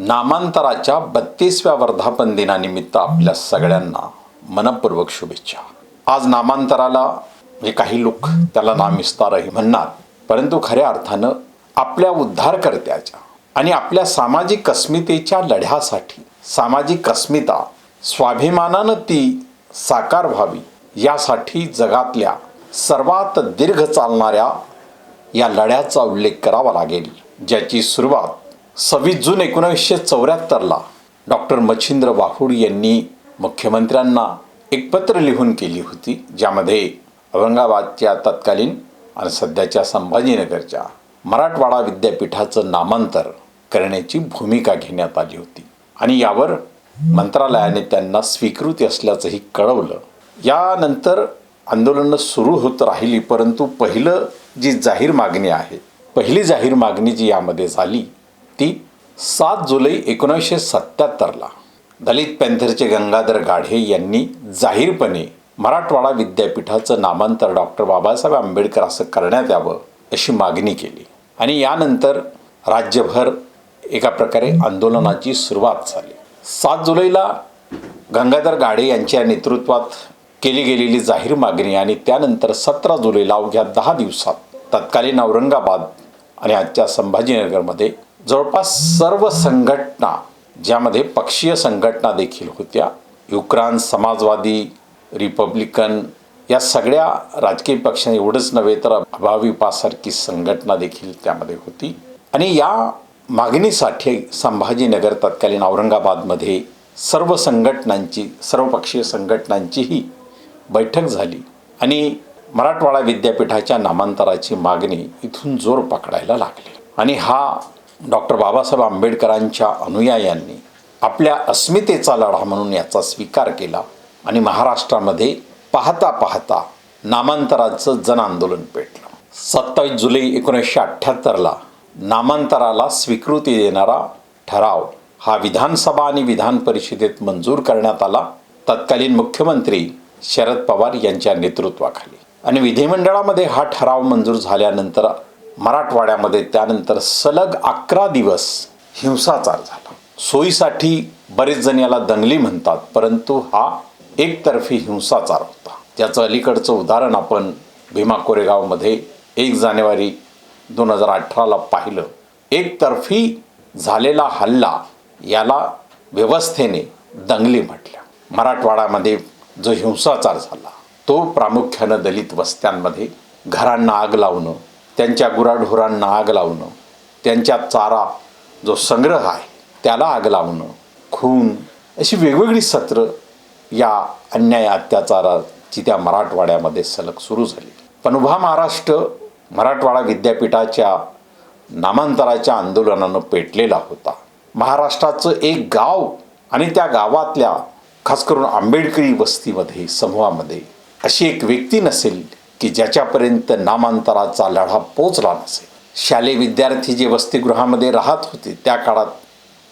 नामांतराच्या 32व्या वर्धापन दिनानिमित्त आपल्या सगळ्यांना मनपूर्वक शुभेच्छा. आज नामांतराला काही लोक त्याला नामविस्तारही म्हणणार, परंतु खऱ्या अर्थानं आपल्या उद्धारकर्त्याच्या आणि आपल्या सामाजिक अस्मितेच्या लढ्यासाठी, सामाजिक अस्मिता स्वाभिमानानं ती साकार व्हावी यासाठी जगातल्या सर्वात दीर्घ चालणाऱ्या या लढ्याचा उल्लेख करावा लागेल, ज्याची सुरुवात 26 जून 1974ला डॉक्टर मच्छिंद्र वाहुड यांनी मुख्यमंत्र्यांना एक पत्र लिहून केली होती, ज्यामध्ये औरंगाबादच्या तत्कालीन आणि सध्याच्या संभाजीनगरच्या मराठवाडा विद्यापीठाचं नामांतर करण्याची भूमिका घेण्यात आली होती आणि यावर मंत्रालयाने त्यांना स्वीकृती असल्याचंही कळवलं. यानंतर आंदोलनं सुरू होत राहिली, परंतु जी जाहीर मागणी आहे, पहिली जाहीर मागणी जी यामध्ये झाली ती 7 जुलै 1977ला दलित पॅंथरचे गंगाधर गाढे यांनी जाहीरपणे मराठवाडा विद्यापीठाचं नामांतर डॉक्टर बाबासाहेब आंबेडकर असं करण्यात यावं अशी मागणी केली आणि यानंतर राज्यभर एका प्रकारे आंदोलनाची सुरुवात झाली. 7 जुलैला गंगाधर गाढे यांच्या नेतृत्वात केली गेलेली जाहीर मागणी आणि त्यानंतर 17 जुलैला अवघ्या 10 दिवसात तत्कालीन औरंगाबाद आणि आजच्या संभाजीनगरमध्ये जवळपास सर्व संघटना, ज्यामध्ये पक्षीय संघटना देखील होत्या, युक्रांत, समाजवादी, रिपब्लिकन या सगळ्या राजकीय पक्षांनी, एवढंच नव्हे तर अभाविपासारखी संघटना देखील त्यामध्ये होती आणि या मागणीसाठी संभाजीनगर, तत्कालीन औरंगाबादमध्ये सर्व संघटनांची, सर्वपक्षीय संघटनांचीही बैठक झाली आणि मराठवाडा विद्यापीठाच्या नामांतराची मागणी इथून जोर पकडायला लागली आणि हा डॉक्टर बाबासाहेब आंबेडकरांच्या अनुयायांनी आपल्या अस्मितेचा लढा म्हणून याचा स्वीकार केला आणि महाराष्ट्रामध्ये पाहता पाहता नामांतराचं जन आंदोलन पेटलं. 27 जुलै 1978ला नामांतराला स्वीकृती देणारा ठराव हा विधानसभा आणि विधान परिषदेत मंजूर करण्यात आला, तत्कालीन मुख्यमंत्री शरद पवार यांच्या नेतृत्वाखाली. आणि विधिमंडळामध्ये हा ठराव मंजूर झाल्यानंतर मराठवाड्यामध्ये त्यानंतर सलग 11 दिवस हिंसाचार झाला. सोयीसाठी बरेच जण याला दंगली म्हणतात, परंतु हा एकतर्फी हिंसाचार होता, ज्याचं अलीकडचं उदाहरण आपण भीमा कोरेगावमध्ये 1 जानेवारी 2018ला पाहिलं. एकतर्फी झालेला हल्ला याला व्यवस्थेने दंगली म्हटल्या. मराठवाड्यामध्ये जो हिंसाचार झाला तो प्रामुख्यानं दलित वस्त्यांमध्ये घरांना आग लावणं, त्यांच्या गुराढोरांना आग लावणं, त्यांच्या चारा जो संग्रह आहे त्याला आग लावणं, खून, अशी वेगवेगळी सत्र या अन्याय अत्याचाराची त्या मराठवाड्यामध्ये सलग सुरू झाली. पण उभा महाराष्ट्र मराठवाडा विद्यापीठाच्या नामांतराच्या आंदोलनानं पेटलेला होता. महाराष्ट्राचं एक गाव आणि त्या गावातल्या खास करून आंबेडकरी वस्तीमध्ये, समूहामध्ये अशी एक व्यक्ती नसेल की ज्याच्यापर्यंत नामांतराचा लढा पोचला नसेल. शालेय विद्यार्थी जे वसतिगृहामध्ये राहत होते त्या काळात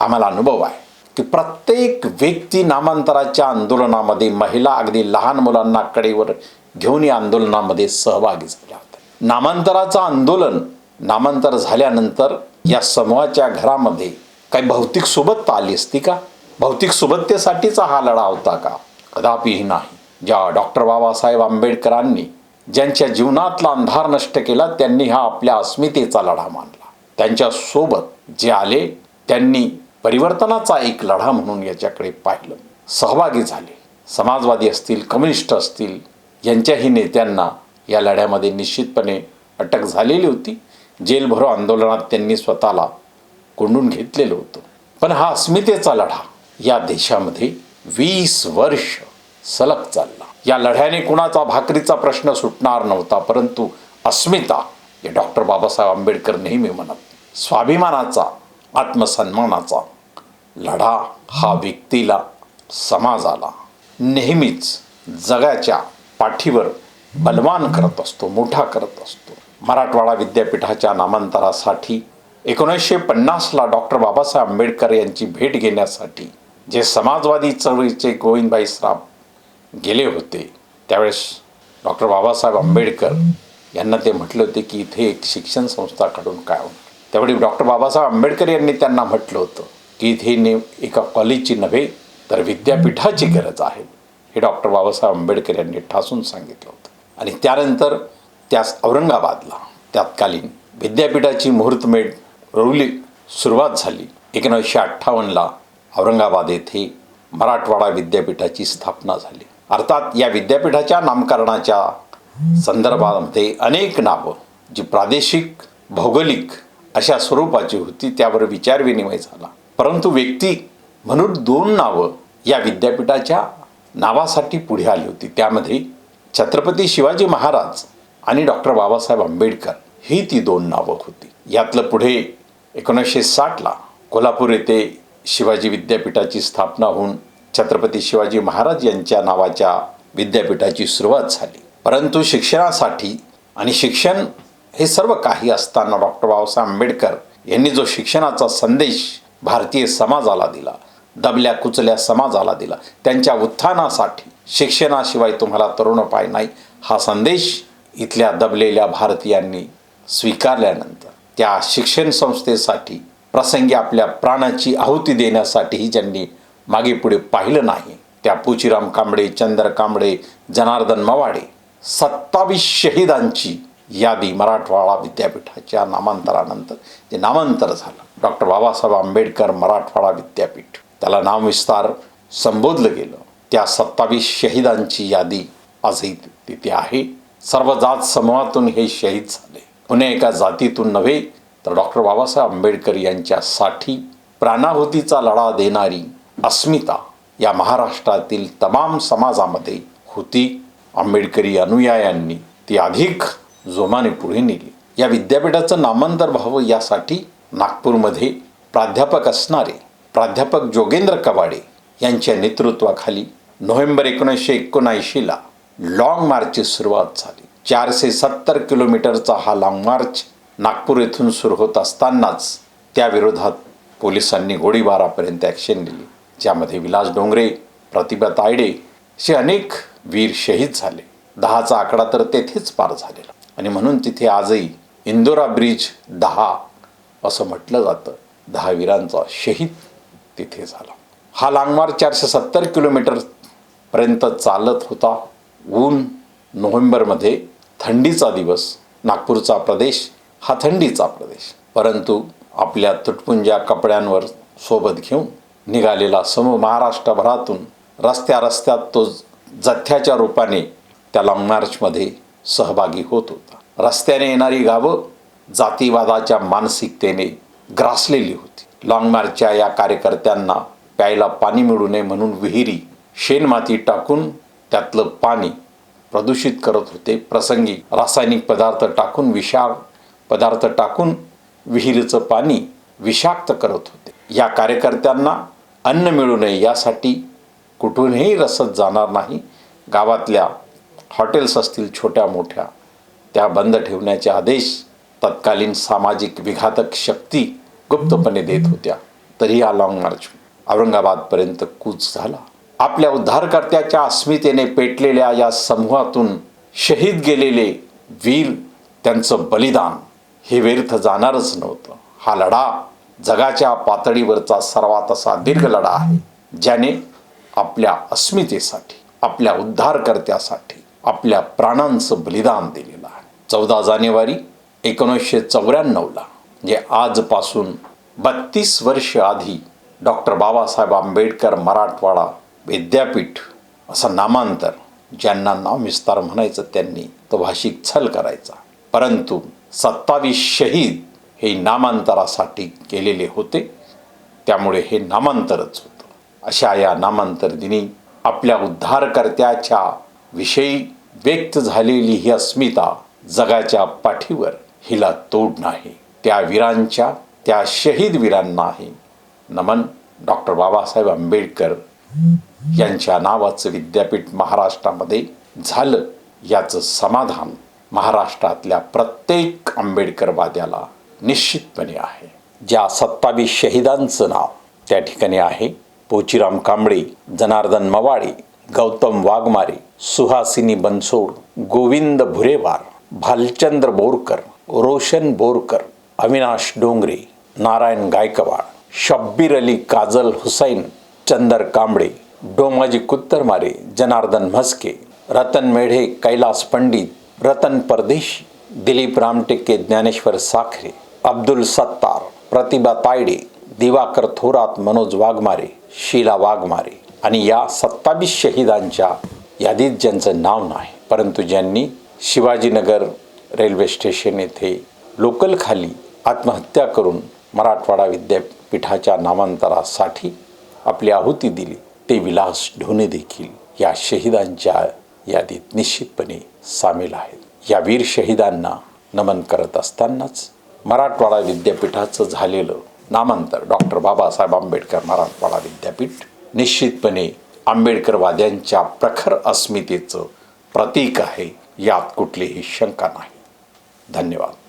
आम्हाला अनुभव आहे की प्रत्येक व्यक्ती नामांतराच्या आंदोलनामध्ये, महिला अगदी लहान मुलांना कडेवर घेऊन या आंदोलनामध्ये सहभागी झाल्या होत्या. नामांतराचं आंदोलन, नामांतर झाल्यानंतर या समूहाच्या घरामध्ये काही भौतिक सोबतता आली असती का? भौतिक सोबततेसाठीचा हा लढा होता का? कदापिही नाही. ज्या डॉक्टर बाबासाहेब आंबेडकरांनी ज्यांच्या जीवनातला अंधार नष्ट केला, त्यांनी हा आपल्या अस्मितेचा लढा मानला. त्यांच्यासोबत जे आले त्यांनी परिवर्तनाचा एक लढा म्हणून याच्याकडे पाहिलं, सहभागी झाले. समाजवादी असतील, कम्युनिस्ट असतील, यांच्याही नेत्यांना या लढ्यामध्ये निश्चितपणे अटक झालेली होती. जेलभरो आंदोलनात त्यांनी स्वतःला कोंडून घेतलेलं होतं. पण हा अस्मितेचा लढा या देशामध्ये 20 वर्ष सलग चालला. या लढ्याने कुणाचा भाकरीचा प्रश्न सुटणार नव्हता, परंतु अस्मिता हे डॉक्टर बाबासाहेब आंबेडकर नेहमी म्हणत, स्वाभिमानाचा, आत्मसन्मानाचा लढा हा व्यक्तीला, समाजाला नेहमीच जगाच्या पाठीवर बलवान करत असतो, मोठा करत असतो. मराठवाडा विद्यापीठाच्या नामांतरासाठी 1950ला डॉक्टर बाबासाहेब आंबेडकर यांची भेट घेण्यासाठी जे समाजवादी चळवळीचे गोविंदभाई श्राम गेले होते, त्यावेळेस डॉक्टर बाबासाहेब आंबेडकर यांना ते म्हटले होते की इथे एक शिक्षण संस्था काढून काय होणार. त्यावेळी डॉक्टर बाबासाहेब आंबेडकर यांनी त्यांना म्हटलं होतं की इथे एका कॉलेजची नव्हे तर विद्यापीठाची गरज आहे, हे डॉक्टर बाबासाहेब आंबेडकर यांनी ठासून सांगितलं होतं. आणि त्यानंतर त्यास औरंगाबादला तत्कालीन विद्यापीठाची मुहूर्तमेढ रोवली सुरुवात झाली. 1958ला औरंगाबाद येथे मराठवाडा विद्यापीठाची स्थापना झाली. अर्थात या विद्यापीठाच्या नामकरणाच्या संदर्भामध्ये अनेक नावं जी प्रादेशिक भौगोलिक अशा स्वरूपाची होती त्यावर विचारविनिमय झाला. परंतु व्यक्ती म्हणून 2 नावं या विद्यापीठाच्या नावासाठी पुढे आली होती. त्यामध्ये छत्रपती शिवाजी महाराज आणि डॉक्टर बाबासाहेब आंबेडकर ही ती 2 नावं होती. यातलं पुढे 1960ला कोल्हापूर येथे शिवाजी विद्यापीठाची स्थापना होऊन छत्रपती शिवाजी महाराज यांच्या नावाच्या विद्यापीठाची सुरुवात झाली. परंतु शिक्षणासाठी आणि शिक्षण हे सर्व काही असताना डॉक्टर बाबासाहेब आंबेडकर यांनी जो शिक्षणाचा संदेश भारतीय समाजाला दिला, दबल्या कुचल्या समाजाला दिला, त्यांच्या उत्थानासाठी शिक्षणाशिवाय तुम्हाला तरुणोपाय नाही, हा संदेश इथल्या दबलेल्या भारतीयांनी स्वीकारल्यानंतर त्या शिक्षण संस्थेसाठी प्रसंगी आपल्या प्राणाची आहुती देण्यासाठीही ज्यांनी मागे पुढे पाहिलं नाही, त्या पुचीराम कांबळे, चंद्र कांबळे, जनार्दन मवाडे 27 शहीदांची यादी मराठवाडा विद्यापीठाच्या नामांतरानंतर जे नामांतर झालं, डॉक्टर बाबासाहेब आंबेडकर मराठवाडा विद्यापीठ, त्याला नामविस्तार संबोधलं गेलं. त्या 27 शहीदांची यादी आजही तिथे आहे. सर्व जात समूहातून हे शहीद झाले. कुणी एका जातीतून नव्हे तर डॉक्टर बाबासाहेब आंबेडकर यांच्यासाठी प्राणाहुतीचा लढा देणारी अस्मिता या महाराष्ट्रातील तमाम समाजामध्ये होती. आंबेडकरी अनुयायांनी ती अधिक जोमाने पुढे नेली. या विद्यापीठाचं नामांतर व्हावं यासाठी नागपूरमध्ये प्राध्यापक असणारे प्राध्यापक जोगेंद्र कवाडे यांच्या नेतृत्वाखाली नोव्हेंबर 1979ला लाँग मार्चची सुरुवात झाली. 470 किलोमीटरचा हा लाँग मार्च नागपूर येथून सुरू होत असतानाच त्याविरोधात पोलिसांनी गोळीबारापर्यंत ॲक्शन दिली, ज्यामध्ये विलास डोंगरे, प्रतिभा तायडे असे अनेक वीर शहीद झाले. 10चा आकडा तर तेथेच पार झालेला आणि म्हणून तिथे आजही इंदोरा ब्रिज 10 असं म्हटलं जातं. 10 वीरांचा शहीद तिथे झाला. हा लाँग मार्च 470 किलोमीटरपर्यंत चालत होता. ऊन, नोव्हेंबरमध्ये थंडीचा दिवस, नागपूरचा प्रदेश हा थंडीचा प्रदेश, परंतु आपल्या तुटपुंज्या कपड्यांवर सोबत घेऊन निघालेला समूह महाराष्ट्रभरातून रस्त्यात तो जथ्याच्या रूपाने त्या लाँग मार्चमध्ये सहभागी होत होता. रस्त्याने येणारी गावं जातीवादाच्या मानसिकतेने ग्रासलेली होती. लाँग मार्चच्या या कार्यकर्त्यांना प्यायला पाणी मिळू नये म्हणून विहिरी शेणमाती टाकून त्यातलं पाणी प्रदूषित करत होते. प्रसंगी रासायनिक पदार्थ टाकून विषाक्त पदार्थ टाकून विहिरीचं पाणी विषाक्त करत होते. या कार्यकर्त्यांना अन्न मिळू नये यासाठी कुठूनही रसद जाणार नाही. गावातल्या हॉटेल्स असतील छोट्या मोठ्या त्या बंद ठेवण्याचे आदेश तत्कालीन सामाजिक विघातक शक्ती गुप्तपणे देत होत्या. तरी हा लाँग मार्च औरंगाबादपर्यंत कूच झाला. आपल्या उद्धारकर्त्याच्या अस्मितेने पेटलेल्या या समूहातून शहीद गेलेले वीर, त्यांचं बलिदान हे व्यर्थ जाणारच नव्हतं. हा लढा जगाच्या पातळीवरचा सर्वात असा दीर्घ लढा आहे, ज्याने आपल्या अस्मितेसाठी, आपल्या उद्धारकर्त्यासाठी आपल्या प्राणांचं बलिदान दिलेलं आहे. 14 जानेवारी 1994ला म्हणजे आजपासून 32 वर्ष आधी डॉक्टर बाबासाहेब आंबेडकर मराठवाडा विद्यापीठ असं नामांतर, ज्यांना नामविस्तार म्हणायचं त्यांनी तो भाषिक छल करायचा, परंतु 27 शहीद हे नामांतरासाठी केलेले होते, त्यामुळे हे नामांतरच होतं. अशा या नामांतर दिनी आपल्या उद्धारकर्त्याच्या विषयी व्यक्त झालेली ही अस्मिता जगाच्या पाठीवर हिला तोड नाही. त्या वीरांच्या, त्या शहीद वीरांनाही नमन. डॉक्टर बाबासाहेब आंबेडकर यांच्या नावाचं विद्यापीठ महाराष्ट्रामध्ये झालं याचं समाधान महाराष्ट्रातल्या प्रत्येक आंबेडकरवाद्याला निश्चितपणे आहे. ज्या 27 शहीदांचं नाव त्या ठिकाणी आहे: पोचीराम कांबळे, जनार्दन मवाडे, गौतम वाघमारे, सुहासिनी बनसोड, गोविंद भुरेवार, भालचंद्र बोरकर, रोशन बोरकर, अविनाश डोंगरे, नारायण गायकवाड, शब्बीर अली, काजल हुसैन, चंदर कांबळे, डोमाजी कुत्तरमारे, जनार्दन म्हस्के, रतन मेढे, कैलास पंडित, रतन परदेशी, दिलीप रामटेके, ज्ञानेश्वर साखरे, अब्दुल सत्तार, प्रतिभा तायडे, दिवाकर थोरात, मनोज वाघमारे, शीला वाघमारे आणि या 27 शहीदांच्या यादीत ज्यांचं नाव नाही, परंतु ज्यांनी शिवाजीनगर रेल्वे स्टेशन येथे लोकल खाली आत्महत्या करून मराठवाडा विद्यापीठाच्या नामांतरासाठी आपली आहुती दिली, ते विलास ढोणे देखील या शहीदांच्या यादीत निश्चितपणे सामील आहेत. या वीर शहीदांना नमन करत असतानाच मराठवाडा विद्यापीठाचं झालेलं नामांतर डॉक्टर बाबासाहेब आंबेडकर मराठवाडा विद्यापीठ निश्चितपणे आंबेडकरवाद्यांच्या प्रखर अस्मितेचं प्रतीक आहे, यात कुठलीही शंका नाही. धन्यवाद.